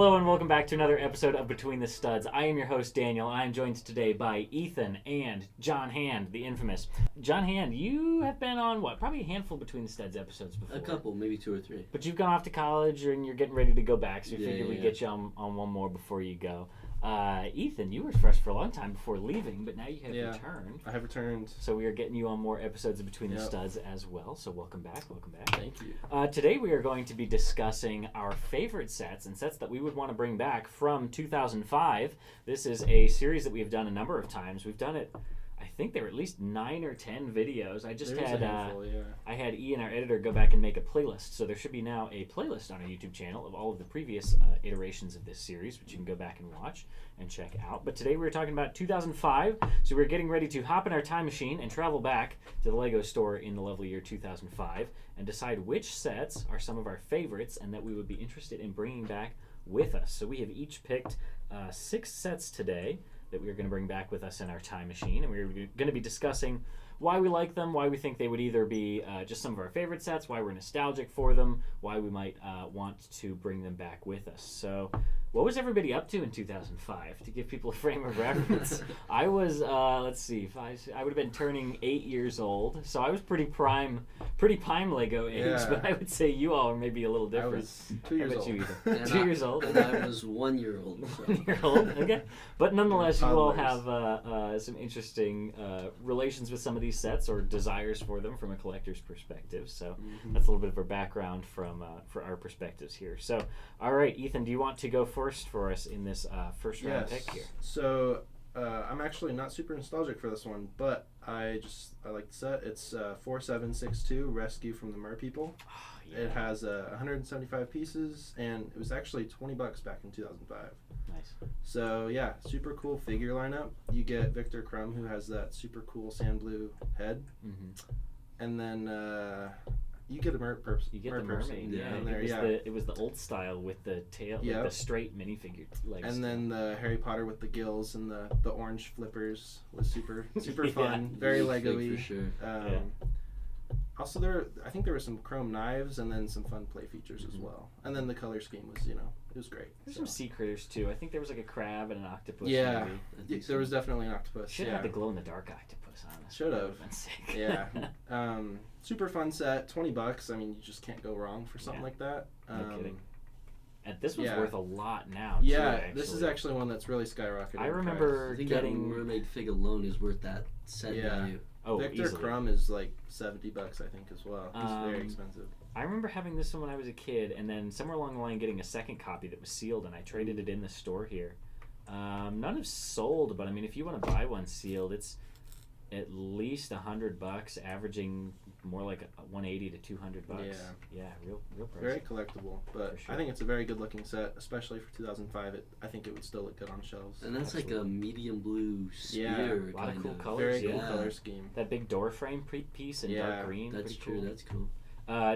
Hello and welcome back to another episode of Between the Studs. I am your host, Daniel. I am joined today by Ethan and John Hand, the infamous. John Hand, you have been on, probably a handful Between the Studs episodes before. A couple, maybe 2 or 3. But you've gone off to college and you're getting ready to go back, so we figured we'd get you on one more before you go. Ethan, you were fresh for a long time before leaving, but now you have returned. I have returned. So we are getting you on more episodes of Between the Studs as well, so welcome back. Thank you. Today we are going to be discussing our favorite sets and sets that we would want to bring back from 2005. This is a series that we have done a number of times. We've done it, I think there were at least 9 or 10 videos. I had Ian, our editor, go back and make a playlist. So there should be now a playlist on our YouTube channel of all of the previous iterations of this series, which you can go back and watch and check out. But today we're talking about 2005. So we're getting ready to hop in our time machine and travel back to the Lego store in the lovely year 2005 and decide which sets are some of our favorites and that we would be interested in bringing back with us. So we have each picked 6 sets today that we are going to bring back with us in our time machine, and we're going to be discussing why we like them, why we think they would either be just some of our favorite sets, why we're nostalgic for them, why we might want to bring them back with us. So what was everybody up to in 2005? To give people a frame of reference, I was, I would have been turning 8 years old, so I was pretty prime Lego age, but I would say you all are maybe a little different. I was 2 years old. You, 2 years old? And I was 1 year old. So. 1 year old, okay. But nonetheless, you all have some interesting relations with some of these sets or desires for them from a collector's perspective. So that's a little bit of a background from for our perspectives here. So, all right, Ethan, do you want to go first for us in this first round pick here? So I'm actually not super nostalgic for this one, but I like the set. It's 4762 Rescue from the Mer People. Oh, yeah. It has 175 pieces, and it was actually $20 back in 2005. Nice. So yeah, super cool figure lineup. You get Victor Crumb, who has that super cool sand blue head, and then you get a You get the mermaid. Yeah, it was the old style with the tail, like the straight minifigure legs. And then the Harry Potter with the gills and the orange flippers was super fun, very Lego-y. For sure. Also, I think there were some chrome knives and then some fun play features as well. And then the color scheme was, it was great. There's some sea critters too. I think there was like a crab and an octopus. Yeah, maybe. There was definitely an octopus. Should have had the glow-in-the-dark octopus on it. Should have. Been sick. Yeah. Super fun set. $20. I mean, you just can't go wrong for something like that. No kidding. And this one's worth a lot now. Yeah, too, this is actually one that's really skyrocketed. I remember I think getting that mermaid fig alone is worth that set value. Oh, Victor easily. Crumb is like $70, I think, as well. He's very expensive. I remember having this one when I was a kid, and then somewhere along the line getting a second copy that was sealed, and I traded it in the store here. None have sold, but I mean, if you want to buy one sealed, it's at least $100, averaging more like $180 to $200. Yeah, real price. Very collectible, but sure. I think it's a very good looking set, especially for 2005. I think it would still look good on shelves. And that's like a medium blue sphere. A lot of cool colors. Very cool color scheme. That big door frame piece in dark green. That's true. Cool. That's cool.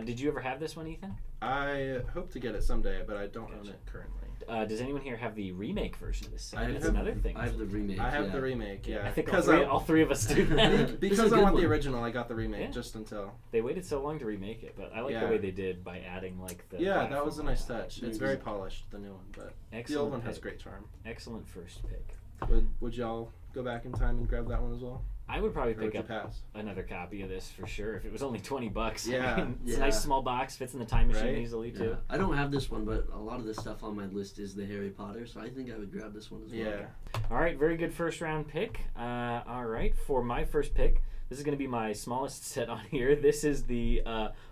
Did you ever have this one, Ethan? I hope to get it someday, but I don't own it currently. Does anyone here have the remake version of this set? That's another thing. I have the remake. I have the remake, I think all three of us do that. Because I want the original, I got the remake just until. They waited so long to remake it, but I like the way they did by adding like the. Yeah, that was a nice touch. It's very polished, the new one, but the old one has great charm. Excellent first pick. Would y'all go back in time and grab that one as well? I would probably pick up another copy of this for sure if it was only $20. Yeah, I mean, it's a nice small box, fits in the time machine easily too. Yeah. I don't have this one, but a lot of the stuff on my list is the Harry Potter, so I think I would grab this one as well. Yeah. All right, very good first round pick. All right, for my first pick, this is going to be my smallest set on here. This is the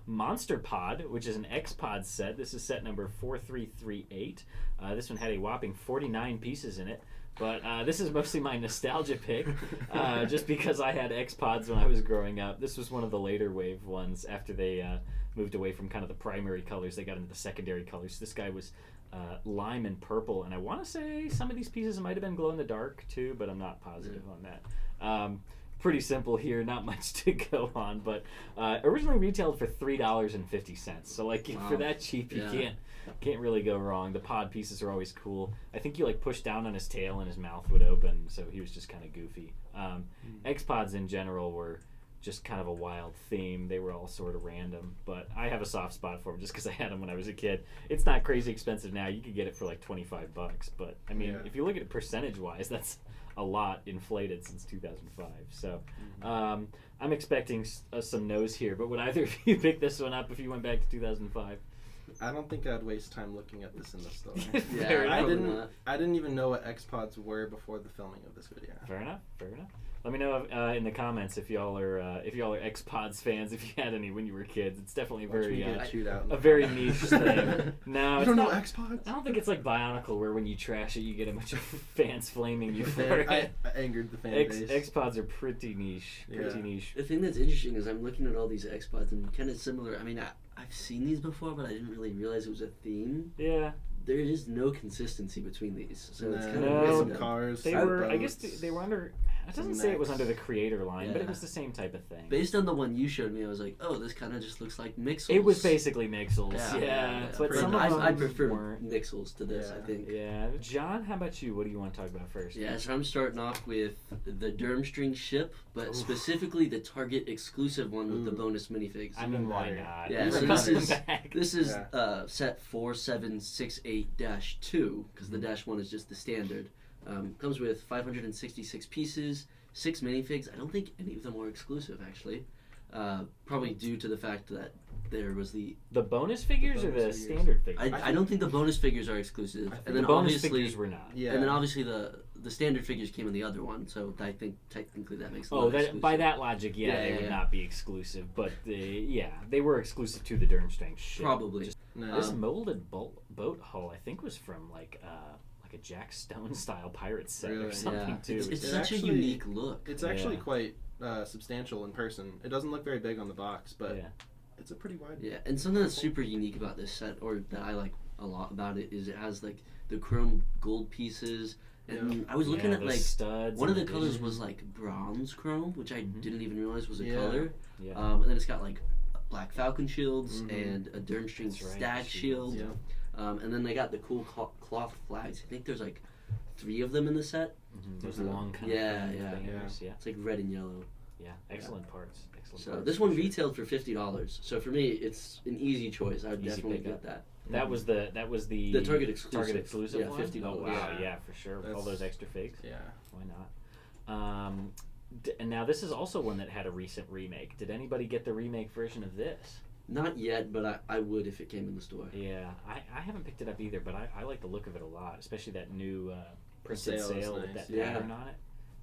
Monster Pod, which is an X-Pod set. This is set number 4338. This one had a whopping 49 pieces in it. But this is mostly my nostalgia pick, just because I had X-Pods when I was growing up. This was one of the later wave ones after they moved away from kind of the primary colors. They got into the secondary colors. This guy was lime and purple, and I want to say some of these pieces might have been glow-in-the-dark too, but I'm not positive on that. Pretty simple here, not much to go on, but originally retailed for $3.50. So like for that cheap, you can't really go wrong. The pod pieces are always cool. I think you like push down on his tail and his mouth would open, so he was just kind of goofy. X-Pods in general were just kind of a wild theme. They were all sort of random, but I have a soft spot for them just because I had them when I was a kid. It's not crazy expensive now. You could get it for like $25, but I mean, if you look at it percentage-wise, that's a lot inflated since 2005. So I'm expecting some no's here, but would either of you pick this one up if you went back to 2005? I don't think I'd waste time looking at this in the store. Fair enough. I didn't even know what X-Pods were before the filming of this video. Fair enough. Let me know in the comments if y'all are X-Pods fans, if you had any when you were kids. It's definitely a very niche thing. No, you don't know X-Pods? I don't think it's like Bionicle, where when you trash it, you get a bunch of fans flaming you for it. I angered the fan base. X-Pods are pretty niche. Niche. The thing that's interesting is I'm looking at all these X-Pods and kind of similar. I mean, I've seen these before, but I didn't really realize it was a theme. Yeah. There is no consistency between these, so it's kind of weird. Cars. They were. I guess they were under. It doesn't say it was under the creator line, but it was the same type of thing. Based on the one you showed me, I was like, oh, this kind of just looks like Mixels. It was basically Mixels, but some of them I prefer weren't. Mixels to this, I think. Yeah. John, how about you? What do you want to talk about first? Yeah, so I'm starting off with the Durmstring ship, but specifically the Target exclusive one with the bonus minifigs. I mean, why not? Yeah, so this is set 4768-2, because the -1 is just the standard. Comes with 566 pieces, 6 minifigs. I don't think any of them are exclusive, actually. Probably due to the fact that there was the bonus figures or the standard figures. I don't think the bonus figures are exclusive. And then the bonus figures were not. Yeah. And then obviously the standard figures came in the other one, so I think technically that makes them exclusive. By that logic, they would not be exclusive, but they were exclusive to the Durmstrang ship. Probably. This molded boat hull, I think, was from like a Jack Stone style pirate set or something too. It's such a unique look. It's actually quite substantial in person. It doesn't look very big on the box, but it's a pretty wide. Yeah, and something that's super unique about this set, or that I like a lot about it, is it has like the chrome gold pieces. And I was looking at like studs. One of the colors was like bronze chrome, which I didn't even realize was a color. Yeah. And then it's got like Black Falcon shields and a Durmstrang stag shield. Yeah. And then they got the cool cloth flags. I think there's like 3 of them in the set. Those long kind of things. Yeah. It's like red and yellow. Yeah, excellent parts. So this one retailed for $50. So for me, it's an easy choice. I would definitely get that. That was the Target exclusive. Yeah, one? $50. Oh, wow, yeah, for sure. With all those extra figs. Yeah. Why not? And now this is also one that had a recent remake. Did anybody get the remake version of this? Not yet, but I would if it came in the store. Yeah, I haven't picked it up either, but I like the look of it a lot, especially that new printed sail with that pattern on it.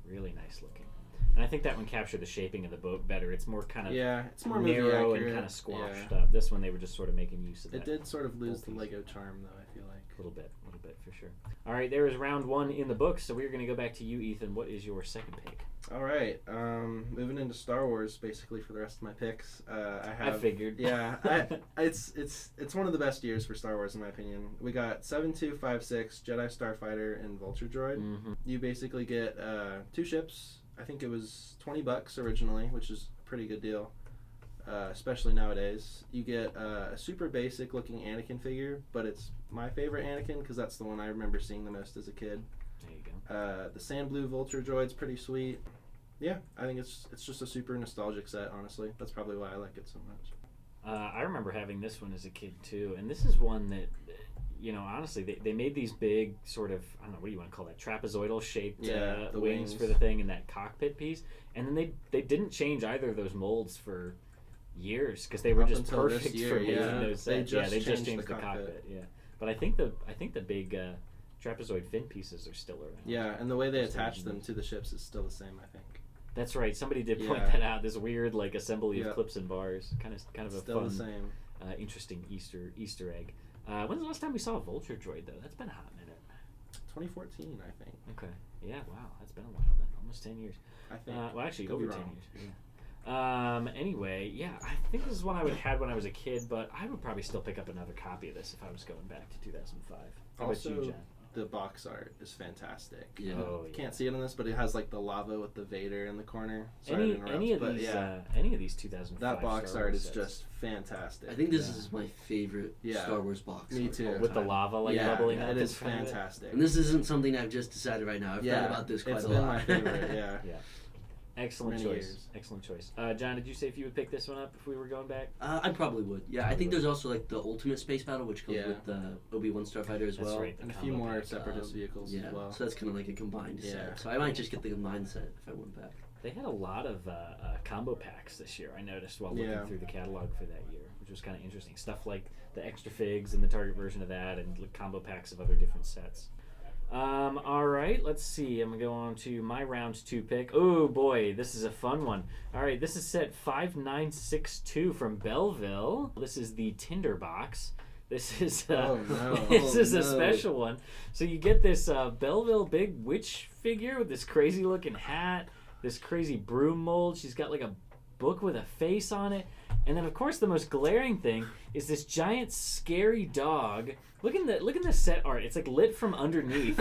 Really nice looking. And I think that one captured the shaping of the boat better. It's more kind of it's more narrow and kind of squashed up. This one they were just sort of making use of that. It did sort of lose the Lego charm, though, I feel like. A little bit for sure. All right, there is round 1 in the books, so we're going to go back to you, Ethan. What is your second pick? All right, moving into Star Wars, basically for the rest of my picks. I figured. Yeah, it's one of the best years for Star Wars in my opinion. We got 7256 Jedi Starfighter and Vulture Droid. You basically get 2 ships. I think it was $20 originally, which is a pretty good deal, especially nowadays. You get a super basic looking Anakin figure, but it's my favorite Anakin because that's the one I remember seeing the most as a kid. There you go. The sand blue Vulture Droid's pretty sweet. Yeah, I think it's just a super nostalgic set, honestly. That's probably why I like it so much. I remember having this one as a kid too, and this is one that, honestly, they made these big sort of, I don't know, what do you want to call that, trapezoidal shaped wings for the thing and that cockpit piece, and then they didn't change either of those molds for years because they were just perfect for making those sets. They just changed the cockpit. Yeah, but I think the big trapezoid fin pieces are still around. Yeah, and the way they attach them to the ships is still the same, I think. That's right. Somebody did point that out. This weird like assembly of clips and bars, kind of still a fun, the same. Interesting Easter egg. When's the last time we saw a Vulture Droid though? That's been a hot minute. 2014, I think. Okay. Yeah. Wow. That's been a while then. Almost 10 years. I think. Well, actually, over 10 years. Yeah. Anyway, yeah. I think this is one I would have had when I was a kid, but I would probably still pick up another copy of this if I was going back to 2005. How about you, John? The box art is fantastic. Yeah. Can't see it on this, but it has like the lava with the Vader in the corner. Any of these 2005 that box art is just fantastic. I think this is my favorite Star Wars box. Me too. With the lava bubbling up. It is fantastic. And this isn't something I've just decided right now. I've thought about this quite a lot. It's been my favorite. Yeah. Excellent many choice. years. Excellent choice. John, did you say if you would pick this one up if we were going back? I probably would. Yeah, I think there's also like the Ultimate Space Battle, which comes with the Obi-Wan Starfighter as That's well. right. And a few more Separatist vehicles yeah, as well. so that's kind of like a combined set. So I might just get the combined set if I went back. They had a lot of combo packs this year, I noticed while looking through the catalog for that year, which was kind of interesting. Stuff like the extra figs and the Target version of that, and combo packs of other different sets. All right, let's see. I'm going to go on to my round 2 pick. Oh, boy, this is a fun one. All right, this is set 5962 from Belleville. This is the Tinderbox. This is this is a special one. So you get this Belleville Big Witch figure with this crazy looking hat, this crazy broom mold. She's got like a book with a face on it. And then, of course, the most glaring thing is this giant, scary dog. Look in the set art. It's like lit from underneath,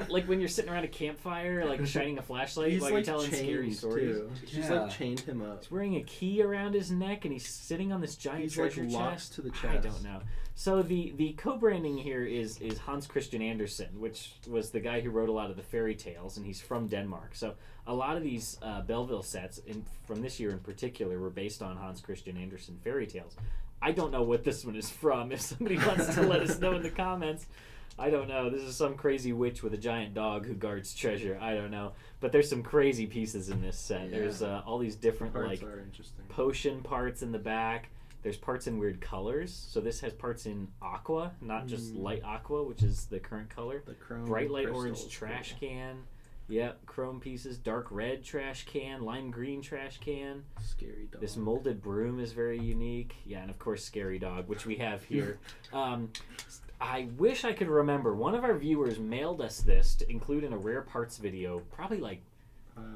like when you're sitting around a campfire, like shining a flashlight while you're telling scary stories. She's like chained him up. He's wearing a key around his neck, and he's sitting on this giant treasure like locked chest. to the chest. I don't know. So the co-branding here is Hans Christian Andersen, which was the guy who wrote a lot of the fairy tales, and he's from Denmark. So a lot of these Belleville sets, from this year in particular, were based on Hans Christian Andersen fairy tales. I don't know what this one is from. If somebody wants to let us know in the comments, I don't know. This is some crazy witch with a giant dog who guards treasure. I don't know. But there's some crazy pieces in this set. Yeah. There's all these different parts like potion parts in the back. There's parts in weird colors. So this has parts in aqua, not just light aqua, which is the current color. The chrome bright light orange trash can. Yep, chrome pieces, dark red trash can, lime green trash can. Scary dog. This molded broom is very unique. Yeah, and of course, scary dog, which we have here. I wish I could remember. One of our viewers mailed us this to include in a rare parts video, probably like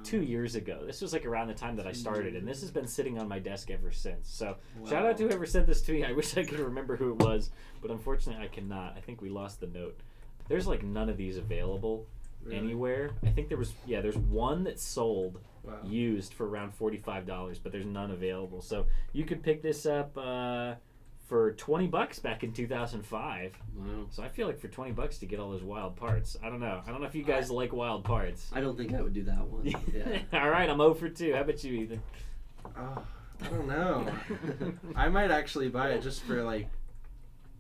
2 years ago. This was like around the time that I started, and this has been sitting on my desk ever since. So shout out to whoever sent this to me. I wish I could remember who it was, but unfortunately I cannot. I think we lost the note. There's like none of these available. Really? Anywhere. I think there's one that sold used for around $45, but there's none available. So you could pick this up for $20 back in 2005. Wow. So I feel like for $20 to get all those wild parts. I don't know if you guys like wild parts. I don't think I would do that one. Yeah. All right, I'm 0 for 2. How about you, Ethan? I don't know. I might actually buy it just for like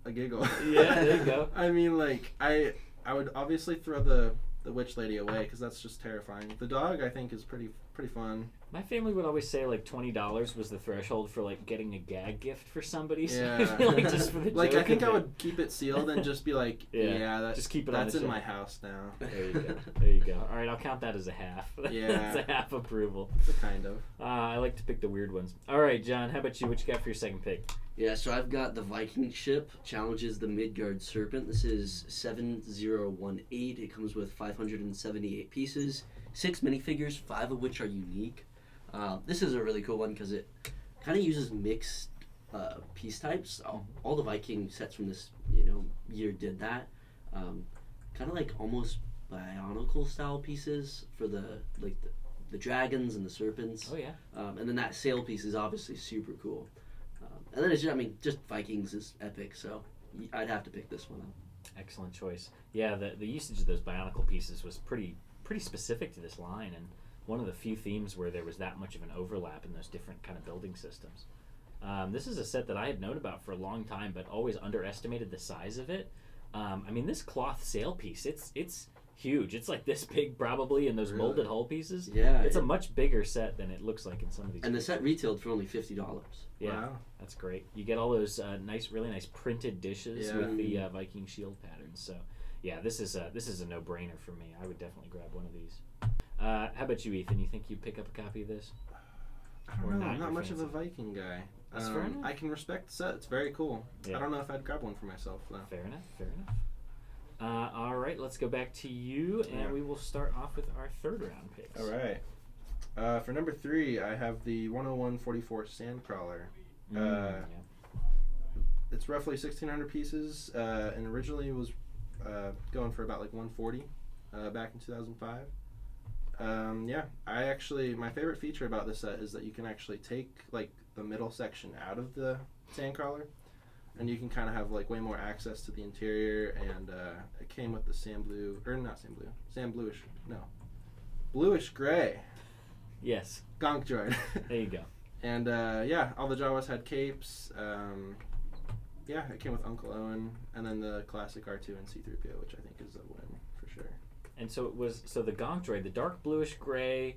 a giggle. Yeah, there you go. I mean, like I would obviously throw the witch lady away because that's just terrifying. The dog I think is pretty fun. My family would always say like $20 was the threshold for like getting a gag gift for somebody. So Yeah. I feel like just for the like joke I think of I it. would keep it sealed and just be like, that's just keep it that's on the in shelf. my house now. There you go. There you go. All right, I'll count that as a half. Yeah. That's a half approval. So kind of. I like to pick the weird ones. All right, John, how about you? What you got for your second pick? Yeah, so I've got the Viking ship challenges the Midgard Serpent. This is 7018. It comes with 578 pieces, 6 minifigures, 5 of which are unique. This is a really cool one because it kind of uses mixed piece types. All the Viking sets from this year did that. Kind of like almost Bionicle style pieces for the dragons and the serpents. Oh yeah. And then that sail piece is obviously super cool. And then just Vikings is epic, so I'd have to pick this one up. Excellent choice. Yeah, the usage of those Bionicle pieces was pretty specific to this line, and one of the few themes where there was that much of an overlap in those different kind of building systems. This is a set that I had known about for a long time, but always underestimated the size of it. I mean, this cloth sail piece, it's huge. It's like this big probably in those molded hull pieces. Yeah. It's a much bigger set than it looks like in some of these. And the set retailed for only $50. Yeah, wow. That's great. You get all those really nice printed dishes with the Viking shield patterns. So, yeah, this is a no-brainer for me. I would definitely grab one of these. How about you, Ethan? You think you'd pick up a copy of this? I don't know. I'm not your much fancy? of a Viking guy. That's fair enough. I can respect the set. It's very cool. Yeah. I don't know if I'd grab one for myself though. Fair enough. All right, let's go back to you, and we will start off with our third round picks. All right. For number 3, I have the 10144 Sandcrawler. It's roughly 1,600 pieces, and originally was going for about like 140 back in 2005. My favorite feature about this set is that you can actually take like the middle section out of the Sandcrawler, and you can kind of have like way more access to the interior. And it came with the bluish gray Yes. Gonk droid. There you go. And yeah, all the Jawas had capes. Yeah, it came with Uncle Owen, and then the classic R2 and C-3PO, which I think is a win for sure. And so it was. So the Gonk droid, the dark bluish gray,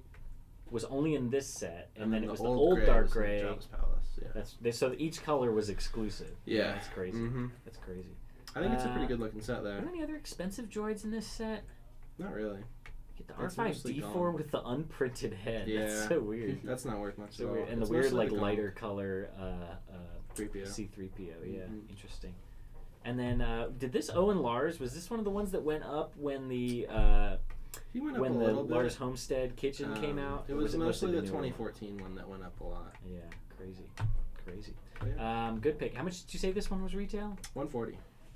was only in this set, and then it was the old dark gray. Jabba's Palace. Yeah. So each color was exclusive. Yeah. That's crazy. Mm-hmm. That's crazy. I think it's a pretty good looking set though. Are there any other expensive droids in this set? Not really. You get the It's mostly R5D4 gone. with the unprinted head. Yeah. That's so weird. That's not worth much So at all. weird. And the It's weird mostly like the Gonk. lighter color 3PO. C-3PO. Yeah, Mhm. interesting. And then did this Owen Lars, was this one of the ones that went up when the He went up when a the little Lars bit. Homestead kitchen came out? It Or was mostly the newer one? 2014 one that went up a lot. Yeah, crazy. Yeah. Good pick. How much did you say this one was retail? 140.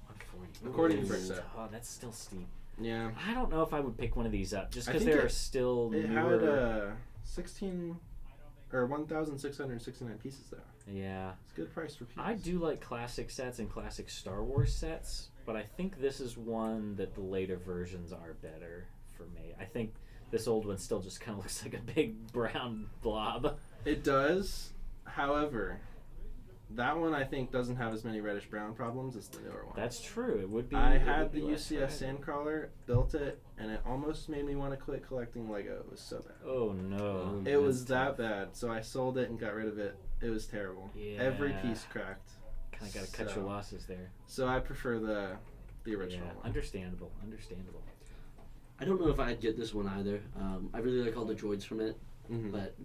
140. According to First Set. Oh, that's still steep. Yeah. I don't know if I would pick one of these up just I because think there are still It newer. had 16 or 1,669 pieces though. Yeah. It's a good price for pieces. I do like classic sets and classic Star Wars sets, but I think this is one that the later versions are better for me. I think this old one still just kind of looks like a big brown blob. It does. However, that one I think doesn't have as many reddish brown problems as the newer one. That's true. It would be. I it had would the be less UCS red. Sandcrawler, built it, and it almost made me want to quit collecting Lego. It was so bad. Oh no. It That's was that tough. bad, so I sold it and got rid of it. It was terrible. Yeah. Every piece cracked. Kind of got to cut So- your losses there. So I prefer the original Yeah. one. Understandable. Understandable. I don't know if I'd get this one either. I really like all the droids from it, Mhm. but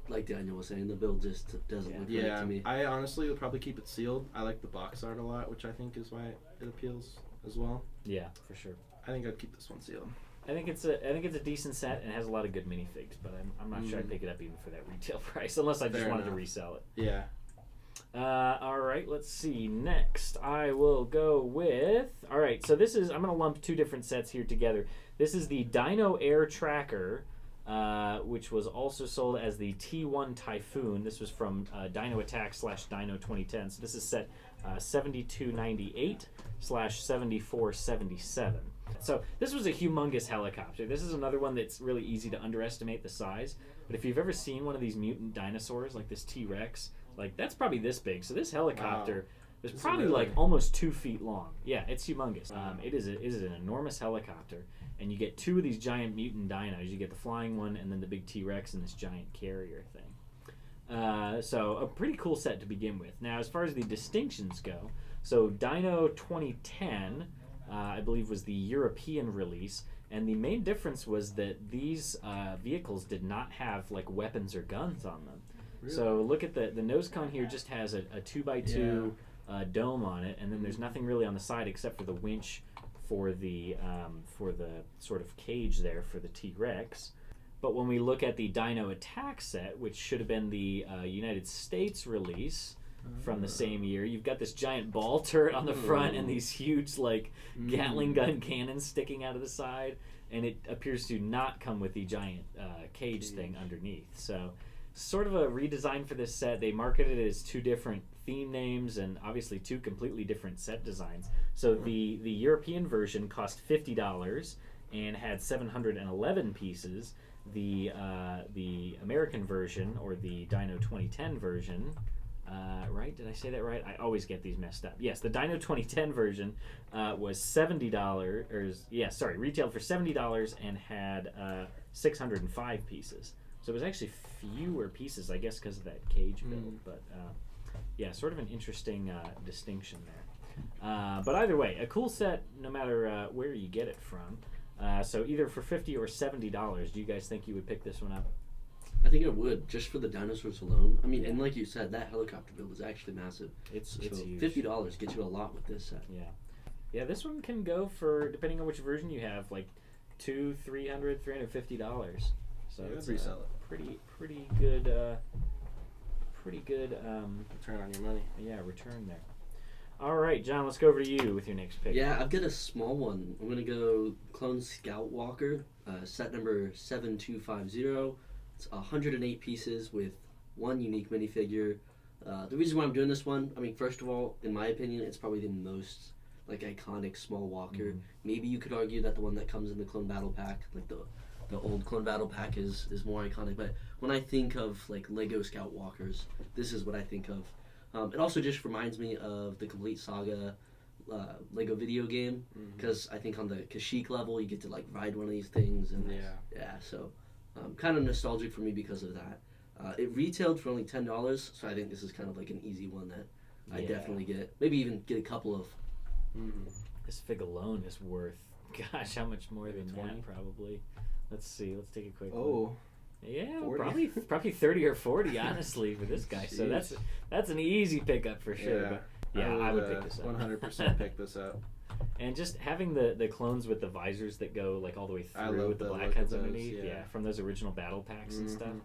like Daniel was saying, the build just doesn't look right Yeah, to me. I honestly would probably keep it sealed. I like the box art a lot, which I think is why it appeals as well. Yeah, for sure. I think I'd keep this one sealed. I think it's a decent set and it has a lot of good minifigs, but I'm not sure I'd Mhm. pick it up even for that retail price unless I just Fair wanted to enough. resell it. Yeah. All right, let's see. Next, I will go with. All right, so this is. I'm going to lump two different sets here together. This is the Dino Air Tracker, which was also sold as the T1 Typhoon. This was from Dino Attack / Dino 2010. So this is set 7298/7477. So this was a humongous helicopter. This is another one that's really easy to underestimate the size. But if you've ever seen one of these mutant dinosaurs, like this T-Rex, like that's probably this big. So this helicopter is Is it probably really? like almost 2 feet long. Yeah, it's humongous. It is an enormous helicopter, and you get two of these giant mutant dinos. You get the flying one, and then the big T-Rex and this giant carrier thing. So a pretty cool set to begin with. Now, as far as the distinctions go, so Dino 2010, I believe, was the European release, and the main difference was that these vehicles did not have like weapons or guns on them. Really? So look at the nose cone here. Just has a 2x2 dome on it, and then there's nothing really on the side except for the winch for the sort of cage there for the T-Rex. But when we look at the Dino Attack set, which should have been the United States release from the same year, you've got this giant ball turret on the front and these huge like Gatling gun cannons sticking out of the side, and it appears to not come with the giant cage thing underneath. So sort of a redesign for this set. They marketed it as two different theme names and obviously two completely different set designs. So the European version cost $50 and had 711 pieces. The American version, or the Dino 2010 version, right? Did I say that right? I always get these messed up. Yes, the Dino 2010 version was $70. Retailed for $70 and had 605 pieces. So it was actually fewer pieces, I guess, because of that cage build. But yeah, sort of an interesting distinction there. But either way, a cool set, no matter where you get it from. So either for $50 or $70, do you guys think you would pick this one up? I think I would, just for the dinosaurs alone. I mean, and like you said, that helicopter build is actually massive. It's So huge. $50 gets you a lot with this set. Yeah, this one can go for, depending on which version you have, like $200, $300, $350. So Yeah, it's resell it. pretty good Return on your money. return there. All right, John, let's go over to you with your next pick. Yeah, I've got a small one. I'm going to go Clone Scout Walker, set number 7250. It's 108 pieces with one unique minifigure. The reason why I'm doing this one, I mean, first of all, in my opinion, it's probably the most like iconic small walker. Maybe you could argue that the one that comes in the Clone Battle Pack, like the the old Clone Battle Pack is more iconic. But when I think of like Lego Scout Walkers, this is what I think of. It also just reminds me of the Complete Saga Lego video game, because I think on the Kashyyyk level you get to like ride one of these things, and so kind of nostalgic for me because of that. It retailed for only $10, so I think this is kind of like an easy one that I definitely get. Maybe even get a couple of. This fig alone is worth, gosh, how much more than 20? That probably. Let's see. Let's take a quick look. Yeah, 40? probably 30 or 40, honestly, for this guy. So that's an easy pickup for sure. Yeah, but I would pick this up. 100% pick this up. And just having the clones with the visors that go like all the way through with the black look heads of those, underneath, from those original battle packs and stuff.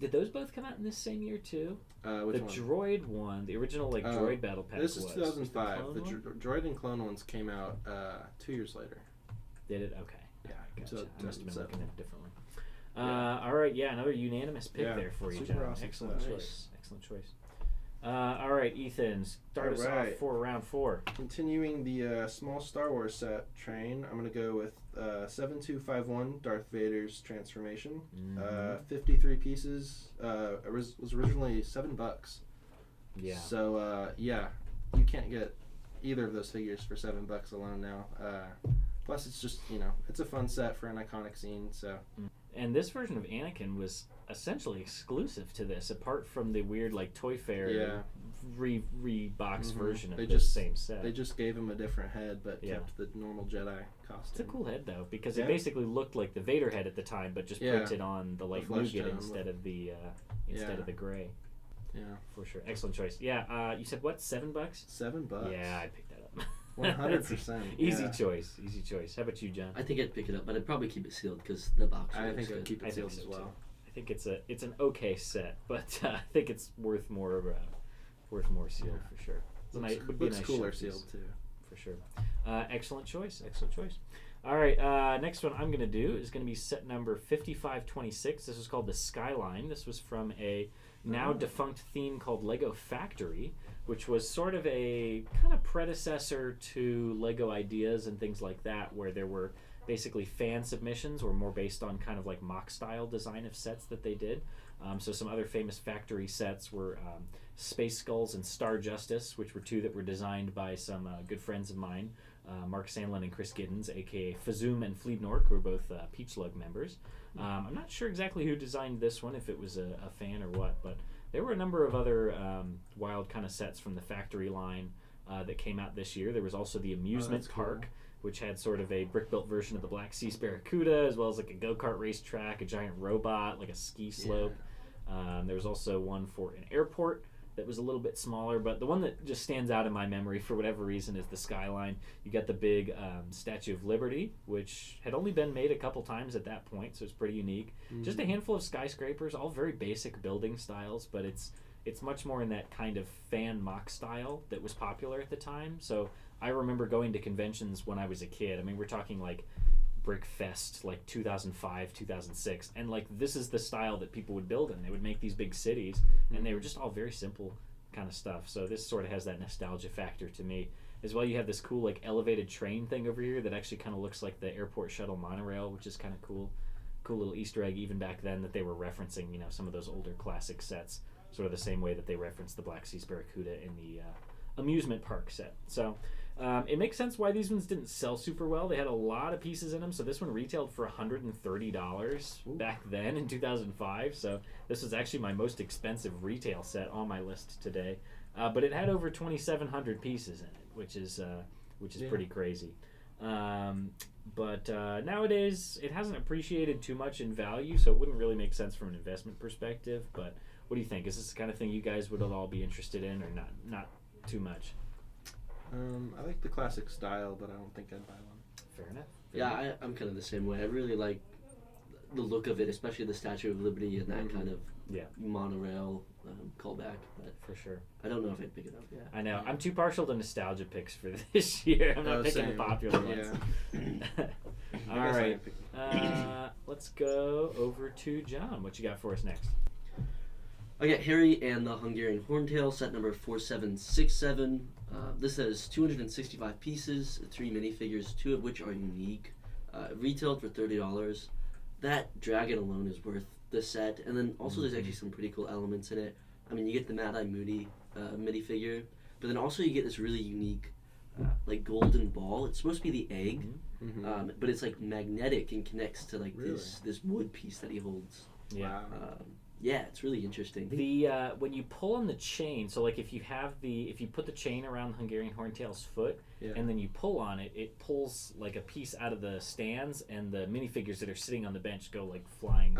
Did those both come out in this same year too? Which one? Droid one, the original droid battle pack. This is 2005. The droid and clone ones came out 2 years later. Did it? Okay. Yeah. Gotcha. So I must have been looking at a different one. All right, another unanimous pick there for you, John. Awesome. Excellent choice. Excellent choice. All right, Ethan, start us off for round 4. Continuing the small Star Wars set train, I'm going to go with 7251, Darth Vader's transformation. 53 pieces. It was originally $7. Yeah. So, you can't get either of those figures for $7 alone now. Plus, it's just, it's a fun set for an iconic scene, so... And this version of Anakin was essentially exclusive to this, apart from the weird like Toy Fair re-box version of the same set. They just gave him a different head, but kept the normal Jedi costume. It's a cool head though, because it basically looked like the Vader head at the time, but just printed on the light nougat instead of the gray. Yeah, for sure. Excellent choice. Yeah, you said what? $7? $7. Yeah, I'd pick that up. 100%. Easy choice. Easy choice. How about you, John? I think I'd pick it up, but I'd probably keep it sealed because the box. I think I'd keep it sealed as well. Too. I think it's an okay set, but I think it's worth more sealed for sure. Looks cooler sealed too, for sure. Excellent choice. Excellent choice. All right, next one I'm going to do is going to be set number 5526. This was called the Skyline. This was from a now defunct theme called Lego Factory, which was sort of a kind of predecessor to Lego Ideas and things like that, where there were basically fan submissions or more based on kind of like mock style design of sets that they did. So some other famous factory sets were Space Skulls and Star Justice, which were two that were designed by some good friends of mine, Mark Sandlin and Chris Giddens, aka Fazoom and Fleednork, who are both Peach Lug members. I'm not sure exactly who designed this one, if it was a fan or what, but there were a number of other wild kind of sets from the factory line that came out this year. There was also the amusement park, which had sort of a brick-built version of the Black Sea Barracuda, as well as like a go-kart racetrack, a giant robot, like a ski slope. There was also one for an airport that was a little bit smaller, but the one that just stands out in my memory for whatever reason is the Skyline. You got the big Statue of Liberty, which had only been made a couple times at that point, so it's pretty unique. Just a handful of skyscrapers, all very basic building styles, but it's much more in that kind of fan mock style that was popular at the time. So I remember going to conventions when I was a kid. I mean, we're talking like Brickfest, like 2005, 2006, and like this is the style that people would build in. They would make these big cities, and they were just all very simple kind of stuff. So this sort of has that nostalgia factor to me. As well, you have this cool like elevated train thing over here that actually kind of looks like the airport shuttle monorail, which is kind of cool. Cool little Easter egg even back then that they were referencing, some of those older classic sets, sort of the same way that they referenced the Black Sea Barracuda in the amusement park set. So it makes sense why these ones didn't sell super well. They had a lot of pieces in them, so this one retailed for $130 back then in 2005. So this was actually my most expensive retail set on my list today. But it had over 2,700 pieces in it, which is pretty crazy. But nowadays it hasn't appreciated too much in value, so it wouldn't really make sense from an investment perspective. But what do you think? Is this the kind of thing you guys would all be interested in, or not too much? I like the classic style, but I don't think I'd buy one. Fair enough. I'm kind of the same way. I really like the look of it, especially the Statue of Liberty and that kind of monorail callback. But for sure. I don't know if I'd pick it up. Yeah. I know. I'm too partial to nostalgia picks for this year. I'm not picking the popular ones. All right. Let's go over to John. What you got for us next? I got Harry and the Hungarian Horntail, set number 4767. This has 265 pieces, 3 minifigures, 2 of which are unique. Retailed for $30. That dragon alone is worth the set, and then also there's actually some pretty cool elements in it. I mean, you get the Mad Eye Moody minifigure, but then also you get this really unique like golden ball. It's supposed to be the egg, but it's like magnetic and connects to like this wood piece that he holds. Yeah. Yeah, it's really interesting. The when you pull on the chain, so like if you put the chain around Hungarian Horntail's foot and then you pull on it, it pulls like a piece out of the stands, and the minifigures that are sitting on the bench go like flying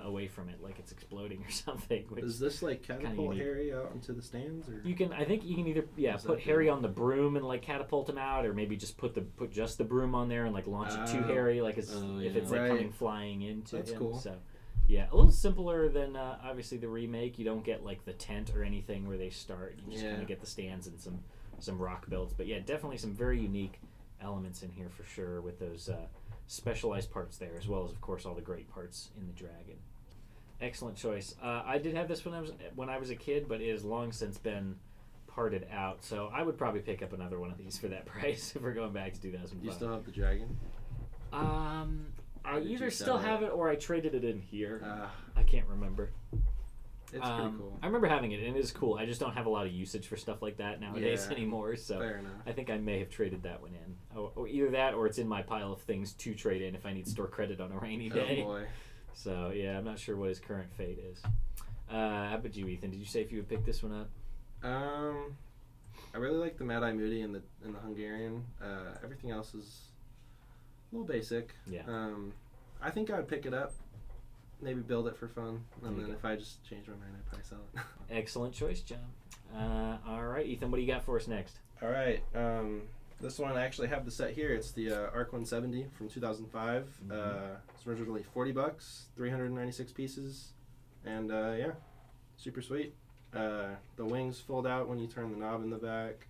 away from it, like it's exploding or something. Does this like catapult Harry out into the stands, or I think you can either put Harry on the broom and like catapult him out, or maybe just put just the broom on there and like launch it to Harry, like if it's like coming flying into him. That's cool. So. Yeah, a little simpler than obviously the remake. You don't get like the tent or anything where they start. You just kind of get the stands and some rock builds. But yeah, definitely some very unique elements in here for sure, with those specialized parts there, as well as of course all the great parts in the dragon. Excellent choice. I did have this when I was a kid, but it has long since been parted out. So I would probably pick up another one of these for that price if we're going back to 2005. You still have the dragon? I either still have it or I traded it in here. I can't remember. It's pretty cool. I remember having it, and it is cool. I just don't have a lot of usage for stuff like that nowadays anymore. So fair enough. I think I may have traded that one in. Or either that, or it's in my pile of things to trade in if I need store credit on a rainy day. Oh boy. So yeah, I'm not sure what his current fate is. How about you, Ethan? Did you say if you would pick this one up? I really like the Mad Eye Moody and the Hungarian. Everything else is a little basic. Yeah. I think I would pick it up, maybe build it for fun, and then if I just change my mind, I'd probably sell it. Excellent choice, John. All right, Ethan, what do you got for us next? All right. This one, I actually have the set here. It's the Arc 170 from 2005. It's originally $40, 396 pieces, and super sweet. The wings fold out when you turn the knob in the back.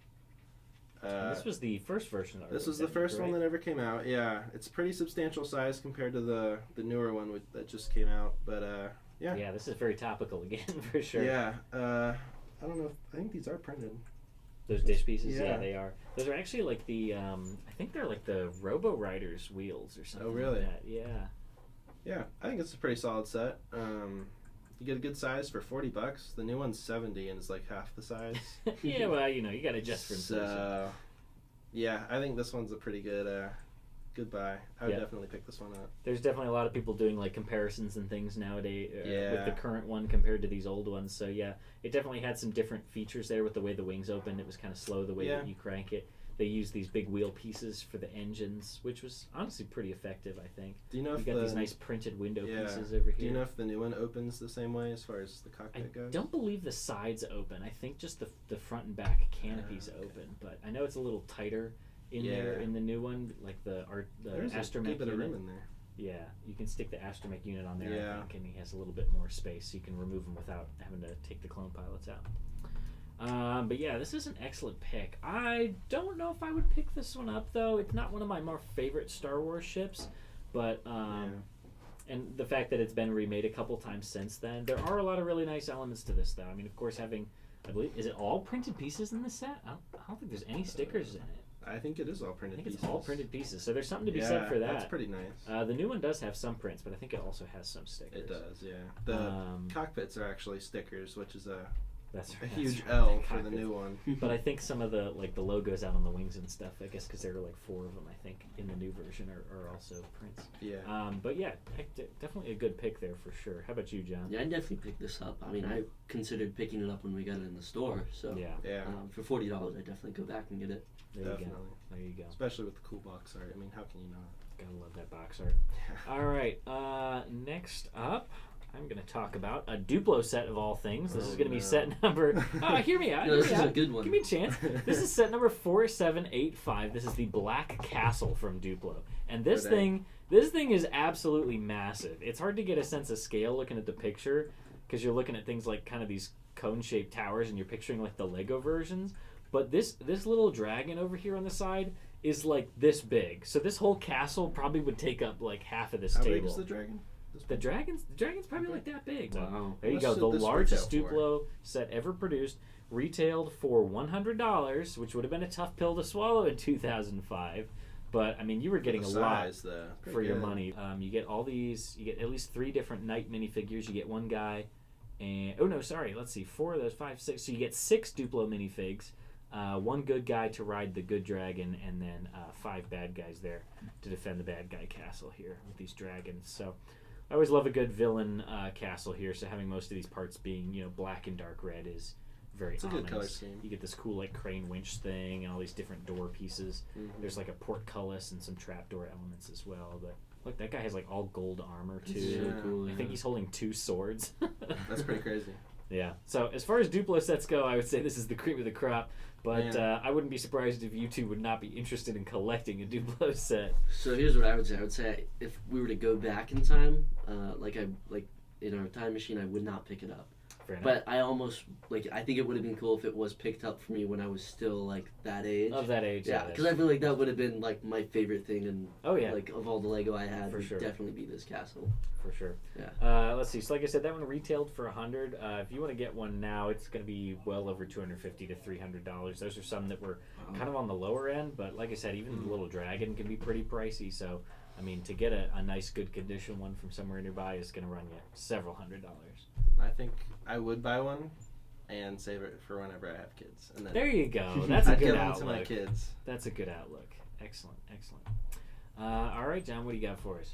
This was the first version of it. This was the first one that ever came out. Yeah, it's pretty substantial size compared to the newer one that just came out. But yeah. Yeah, this is very topical again for sure. Yeah. I don't know. I think these are printed. Those dish pieces, yeah, they are. Those are actually like the I think they're like the Robo Riders wheels or something. Oh, really? Like that. Yeah. Yeah, I think it's a pretty solid set. You get a good size for $40. The new one's $70 and it's like half the size. Yeah, well, you got to adjust for inflation. So, yeah, I think this one's a pretty good buy. I would definitely pick this one up. There's definitely a lot of people doing like comparisons and things nowadays with the current one compared to these old ones. So yeah, it definitely had some different features there with the way the wings opened. It was kind of slow the way that you crank it. They used these big wheel pieces for the engines, which was honestly pretty effective, I think. Do you know if got these nice printed window pieces over here? Do you know if the new one opens the same way as far as the cockpit goes? I don't believe the sides open. I think just the front and back canopies open, but I know it's a little tighter in there in the new one, like the astromech a good bit of unit. room in there. Yeah, you can stick the astromech unit on there, Yeah. I think, and he has a little bit more space, so you can remove him without having to take the clone pilots out. But yeah, this is an excellent pick. I don't know if I would pick this one up, though. It's not one of my more favorite Star Wars ships, but and the fact that it's been remade a couple times since then, there are a lot of really nice elements to this, though. I mean, of course, I believe, is it all printed pieces in this set? I don't think there's any stickers in it. I think it is all printed pieces. It's all printed pieces, so there's something to be said for that. That's pretty nice. The new one does have some prints, but I think it also has some stickers. It does, yeah. The cockpits are actually stickers, which is a huge L for the new one. But I think some of the logos out on the wings and stuff, I guess because there are like 4 of them, I think, in the new version are also prints. Yeah. But yeah, definitely a good pick there for sure. How about you, John? Yeah, I definitely picked this up. I mean, I considered picking it up when we got it in the store. So yeah. For $40, I definitely go back and get it. There you go. Especially with the cool box art. I mean, how can you not? Gotta love that box art. All right. Next up, I'm going to talk about a Duplo set of all things. This is going to be set number... hear me out. This is a good one. Give me a chance. This is set number 4785. This is the Black Castle from Duplo. And this thing is absolutely massive. It's hard to get a sense of scale looking at the picture because you're looking at things like kind of these cone-shaped towers and you're picturing like the Lego versions. But this little dragon over here on the side is like this big. So this whole castle probably would take up like half of this table. How big is the dragon? The dragon's probably like that big. Wow. There you go. The largest Duplo set ever produced, retailed for $100, which would have been a tough pill to swallow in 2005. But I mean, you were getting a lot for your money. You get all these. You get at least 3 different Knight minifigures. You get one guy, and let's see, 4 of those, 5, 6. So you get 6 Duplo minifigs. 1 good guy to ride the good dragon, and then 5 bad guys there to defend the bad guy castle here with these dragons. So I always love a good villain castle here. So having most of these parts being black and dark red is very it's ominous. A good color scheme. You get this cool like crane winch thing and all these different door pieces. Mm-hmm. There's like a portcullis and some trapdoor elements as well. But look, that guy has like all gold armor too. It's really cool, I think he's holding 2 swords. That's pretty crazy. Yeah. So as far as Duplo sets go, I would say this is the cream of the crop. But I wouldn't be surprised if you two would not be interested in collecting a Duplo set. So here's what I would say. I would say if we were to go back in time, like in our time machine, I would not pick it up. Fair enough. But I almost I think it would have been cool if it was picked up for me when I was still like that age. Of that age, yeah. Because I feel like that would have been like my favorite thing, and like of all the Lego I had, for would sure. definitely be this castle. For sure. Yeah. Let's see. So like I said, that one retailed for $100. If you want to get one now, it's going to be well over $250 to $300. Those are some that were kind of on the lower end, but like I said, even the little dragon can be pretty pricey. So I mean, to get a nice, good condition one from somewhere nearby is going to run you several $100s. I think I would buy one and save it for whenever I have kids. And then there you go. That's a good outlook. To my kids. That's a good outlook. Excellent, excellent. All right, John, what do you got for us?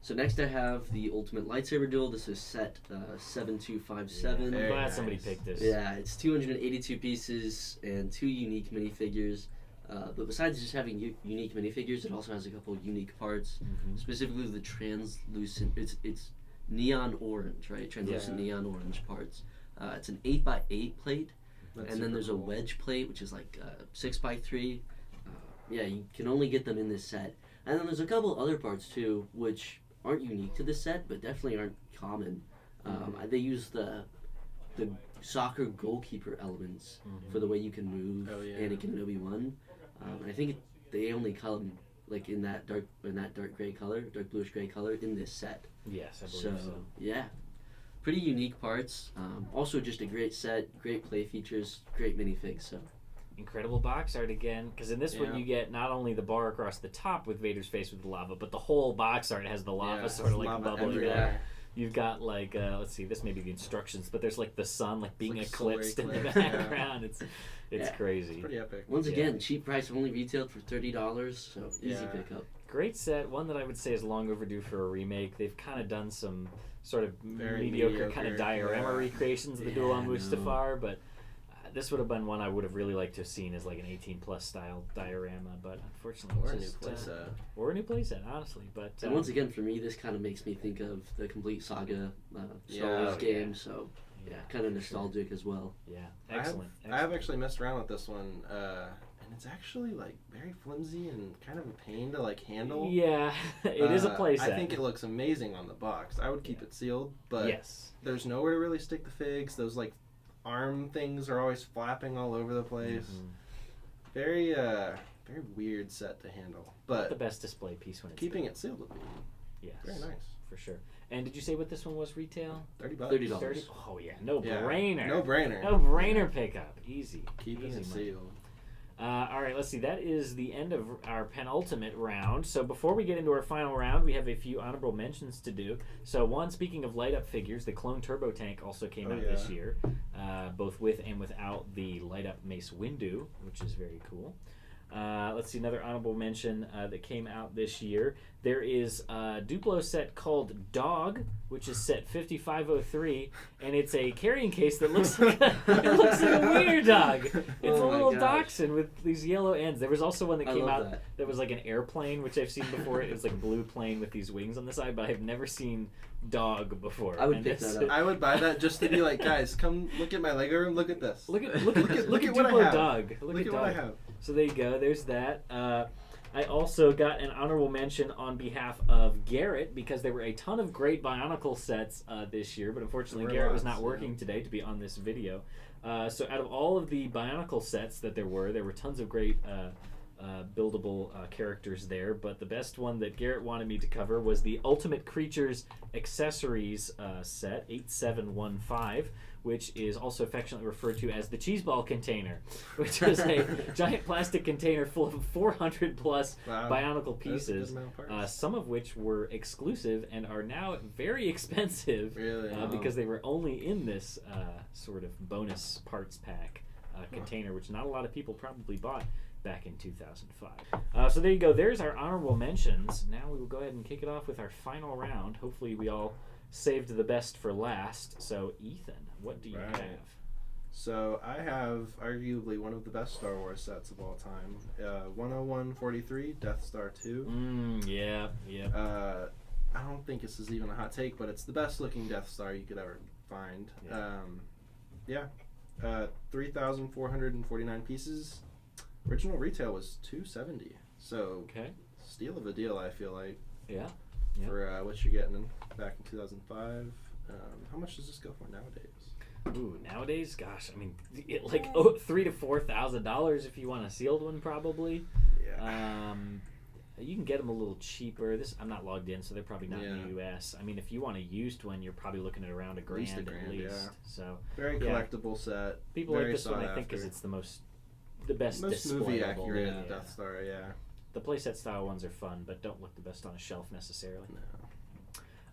So next I have the Ultimate Lightsaber Duel. This is set 7257. I'm glad somebody picked this. Yeah, it's 282 pieces and 2 unique minifigures. But besides just having unique minifigures, it also has a couple unique parts. Mm-hmm. Specifically the translucent. It's neon orange, right? Translucent neon orange parts. It's an 8x8 plate, and then there's a wedge plate, which is like 6x3. You can only get them in this set. And then there's a couple other parts too, which aren't unique to this set, but definitely aren't common. They use the soccer goalkeeper elements for the way you can move Anakin and Obi-Wan. I think they only come like in that dark gray color, dark bluish gray color in this set. Yes, I believe so. Yeah, pretty unique parts. Also, just a great set, great play features, great minifigs. So. Incredible box art again, because in this one you get not only the bar across the top with Vader's face with the lava, but the whole box art has the lava sort of like bubbling out. You've got like let's see, this may be the instructions, but there's like the sun like being like eclipsed in the background. It's crazy. It's pretty epic. Once again, cheap price, only retailed for $30, so easy pickup. Great set, one that I would say is long overdue for a remake. They've kind of done some sort of very mediocre kind of diorama recreations of the Duel on Mustafar, but this would have been one I would have really liked to have seen as like an 18+ style diorama, but unfortunately or a new playset, honestly. But and once again, for me, this kind of makes me think of the complete saga Star Wars game, so kind of nostalgic as well. Yeah, excellent. I have actually messed around with this one, and it's actually like very flimsy and kind of a pain to like handle. Yeah, it is a playset. I think it looks amazing on the box. I would keep it sealed, but there's nowhere to really stick the figs. Those like arm things are always flapping all over the place. Very weird set to handle, but not the best display piece when it's keeping it sealed would be very nice for sure. And did you say what this one was retail? $30. Oh yeah, no brainer. No brainer pickup. Easy. Keeping it sealed. All right, let's see. That is the end of our penultimate round. So before we get into our final round, we have a few honorable mentions to do. So one, speaking of light-up figures, the Clone Turbo Tank also came out this year, both with and without the light-up Mace Windu, which is very cool. Let's see, another honorable mention that came out this year. There is a Duplo set called Dog, which is set 5503, and it's a carrying case that looks like a wiener dog. It's a little dachshund with these yellow ends. There was also one that came out that was like an airplane, which I've seen before. It was like a blue plane with these wings on the side, but I've never seen Dog before. I would pick that up. I would buy that just to be like, guys, come look at my Lego room. Look at this. Look at what I have. Dog. Look at what I have. So there you go. There's that. I also got an honorable mention on behalf of Garrett because there were a ton of great Bionicle sets this year, but unfortunately Garrett was not working today to be on this video. So out of all of the Bionicle sets that there were tons of great buildable characters there, but the best one that Garrett wanted me to cover was the Ultimate Creatures Accessories set 8715, which is also affectionately referred to as the cheeseball container, which is a giant plastic container full of 400 plus Bionicle pieces, some of which were exclusive and are now very expensive, because they were only in this sort of bonus parts pack container, which not a lot of people probably bought back in 2005. So there you go. There's our honorable mentions. Now we will go ahead and kick it off with our final round. Hopefully we all saved the best for last. So Ethan, what do you have? So I have arguably one of the best Star Wars sets of all time. 10143 Death Star 2. Yeah. I don't think this is even a hot take, but it's the best looking Death Star you could ever find. 3,449 pieces. Original retail was $270. So steal of a deal, I feel like. Yeah. For what you're getting back in 2005. How much does this go for nowadays? Ooh, nowadays, gosh, I mean, $3,000 to $4,000 if you want a sealed one, probably. Yeah. You can get them a little cheaper. I'm not logged in, so they're probably not in the U.S. I mean, if you want a used one, you're probably looking at around $1,000 at least. Yeah. So very collectible set. People like this one, I think, because it's the best movie accurate Yeah. Death Star. Yeah. The playset style ones are fun, but don't look the best on a shelf necessarily. No.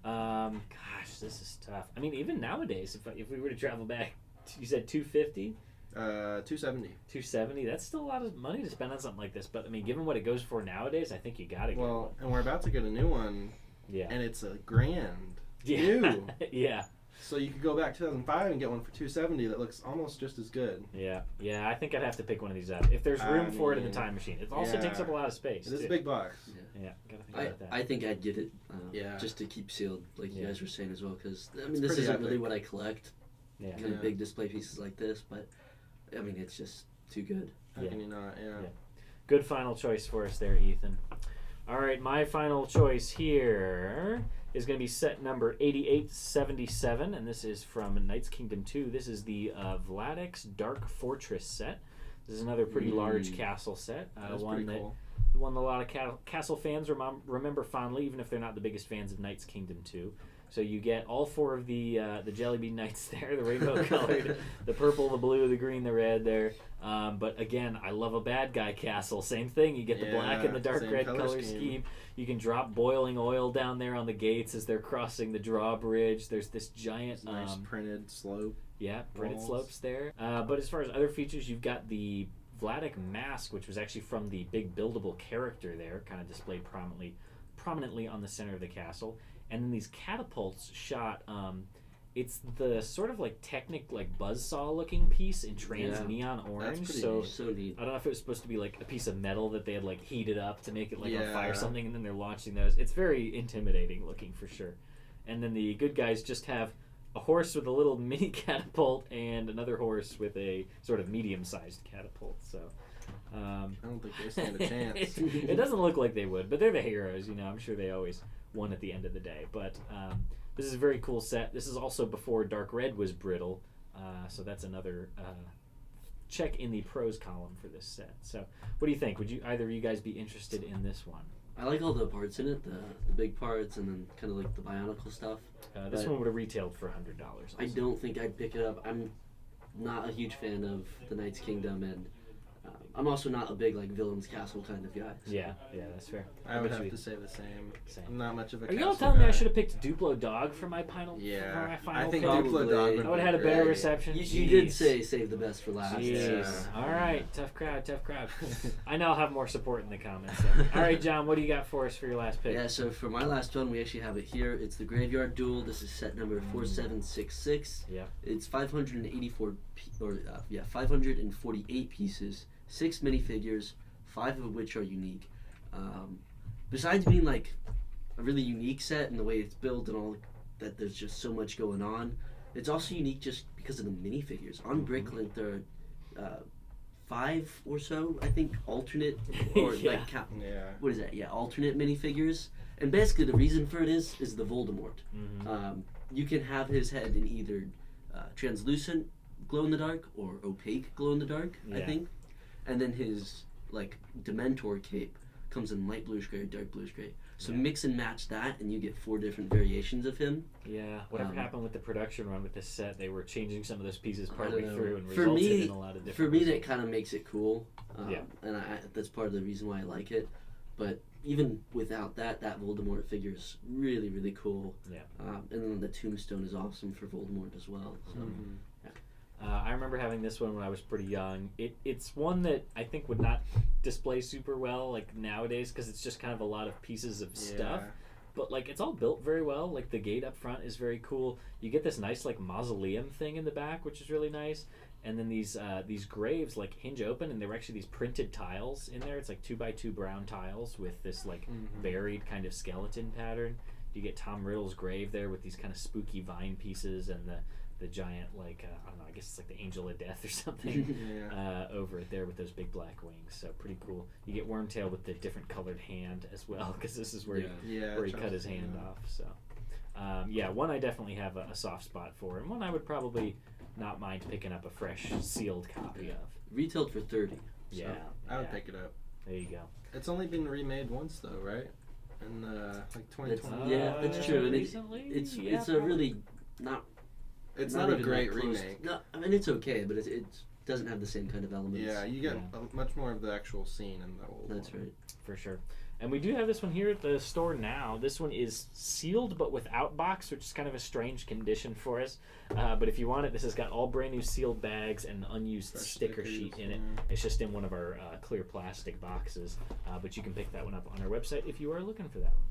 Gosh, this is tough. I mean, even nowadays, if we were to travel back, you said $250. 270. 270. That's still a lot of money to spend on something like this. But I mean, given what it goes for nowadays, I think you gotta get one. And we're about to get a new one. Yeah. And it's $1,000 Yeah. new. Yeah. So you could go back 2005 and get one for 270 that looks almost just as good. Yeah. I think I'd have to pick one of these up if there's room for it in the time machine. It also takes up a lot of space. It is a big box. Yeah. Gotta think about that. I think I'd get it. Just to keep sealed, like you guys were saying as well, because I mean, this isn't really what I collect. Yeah. Kind of big display pieces like this, but I mean, it's just too good. How can you not? Yeah. Good final choice for us there, Ethan. All right, my final choice here is going to be set number 8877, and this is from Knights Kingdom 2. This is the Vladix Dark Fortress set. This is another pretty large castle set. One that a lot of castle fans remember fondly, even if they're not the biggest fans of Knights Kingdom 2. So you get all four of the Jelly Bean Knights there, the rainbow colored, the purple, the blue, the green, the red there. But again, I love a bad guy castle. Same thing. You get the black and the dark red color scheme. You can drop boiling oil down there on the gates as they're crossing the drawbridge. There's this giant nice printed slope. Yeah, printed slopes there. But as far as other features, you've got the Vladik mask, which was actually from the big buildable character there, kind of displayed prominently on the center of the castle. And then these catapults shot, it's the sort of like Technic, like buzzsaw looking piece in trans neon orange. That's so neat. I don't know if it was supposed to be like a piece of metal that they had like heated up to make it like on fire or something, and then they're launching those. It's very intimidating looking for sure. And then the good guys just have a horse with a little mini catapult and another horse with a sort of medium-sized catapult. So I don't think they stand a chance. It doesn't look like they would, but they're the heroes. I'm sure they always won at the end of the day. But this is a very cool set. This is also before Dark Red was brittle, so that's another check in the pros column for this set. So what do you think? Would either of you guys be interested in this one? I like all the parts in it, the big parts, and then kind of like the Bionicle stuff. This one would have retailed for $100. I don't think I'd pick it up. I'm not a huge fan of the Knights Kingdom, and I'm also not a big like Villain's Castle kind of guy. So. Yeah, that's fair. I would have to say the same. I'm not much of a. Are you all telling me I should have picked Duplo Dog for my final? Yeah, for my final I think pick? Duplo Dog would have had a better reception. You did say save the best for last. Yeah. All right, tough crowd. I know I'll have more support in the comments. So. All right, John, what do you got for us for your last pick? Yeah, so for my last one, we actually have it here. It's the Graveyard Duel. This is set number 4766. Yeah. It's 548 pieces. 6 minifigures, 5 of which are unique. Besides being like a really unique set and the way it's built and all that, there's just so much going on. It's also unique just because of the minifigures. On Bricklink, there are 5 or so, I think, alternate or what is that? Yeah, alternate minifigures. And basically, the reason for it is the Voldemort. You can have his head in either translucent glow in the dark or opaque glow in the dark. I think. And then his like Dementor cape comes in light bluish gray or dark bluish gray. So mix and match that, and you get 4 different variations of him. Yeah, whatever happened with the production run with this set, they were changing some of those pieces partway through and resulted in a lot of different. For me, that kind of makes it cool. Yeah. And that's part of the reason why I like it. But even without that Voldemort figure is really, really cool. Yeah. And then the tombstone is awesome for Voldemort as well. So, I remember having this one when I was pretty young. It's one that I think would not display super well like nowadays because it's just kind of a lot of pieces of stuff. But like it's all built very well. Like the gate up front is very cool. You get this nice like mausoleum thing in the back, which is really nice. And then these graves like hinge open, and there were actually these printed tiles in there. It's like 2x2 brown tiles with this like buried kind of skeleton pattern. You get Tom Riddle's grave there with these kind of spooky vine pieces and the giant like I don't know, I guess it's like the Angel of Death or something over it there with those big black wings. So pretty cool. You get Wormtail with the different colored hand as well because this is where he cut his hand off. So one I definitely have a soft spot for, and one I would probably not mind picking up a fresh sealed copy of. Retailed for $30. Yeah, so I would pick it up. There you go. It's only been remade once though, right? In like 2020. That's true. And Recently, it's a really not. It's not a great close. remake. No, I mean it's okay, but it doesn't have the same kind of elements. Yeah, you get much more of the actual scene in the old. That's right. For sure. And we do have this one here at the store now. This one is sealed but without box, which is kind of a strange condition for us. But if you want it, this has got all brand new sealed bags and an unused sticker sheet in it. It's just in one of our clear plastic boxes. But you can pick that one up on our website if you are looking for that one.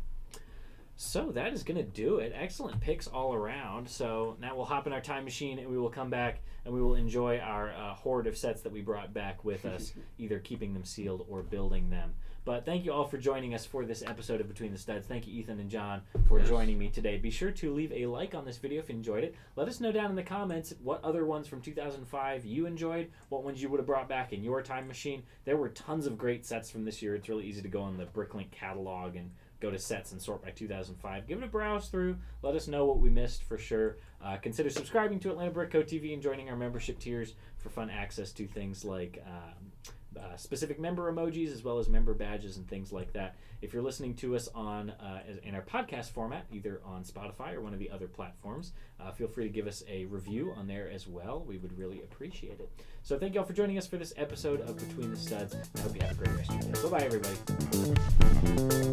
So that is going to do it. Excellent picks all around. So now we'll hop in our time machine and we will come back and we will enjoy our horde of sets that we brought back with us, either keeping them sealed or building them. But thank you all for joining us for this episode of Between the Studs. Thank you, Ethan and John, for joining me today. Be sure to leave a like on this video if you enjoyed it. Let us know down in the comments what other ones from 2005 you enjoyed, what ones you would have brought back in your time machine. There were tons of great sets from this year. It's really easy to go on the Bricklink catalog and go to sets and sort by 2005. Give it a browse through. Let us know what we missed for sure. Consider subscribing to Atlanta Brickco TV and joining our membership tiers for fun access to things like specific member emojis as well as member badges and things like that. If you're listening to us on in our podcast format, either on Spotify or one of the other platforms, feel free to give us a review on there as well. We would really appreciate it. So thank you all for joining us for this episode of Between the Studs. I hope you have a great rest of your day. Bye-bye, everybody.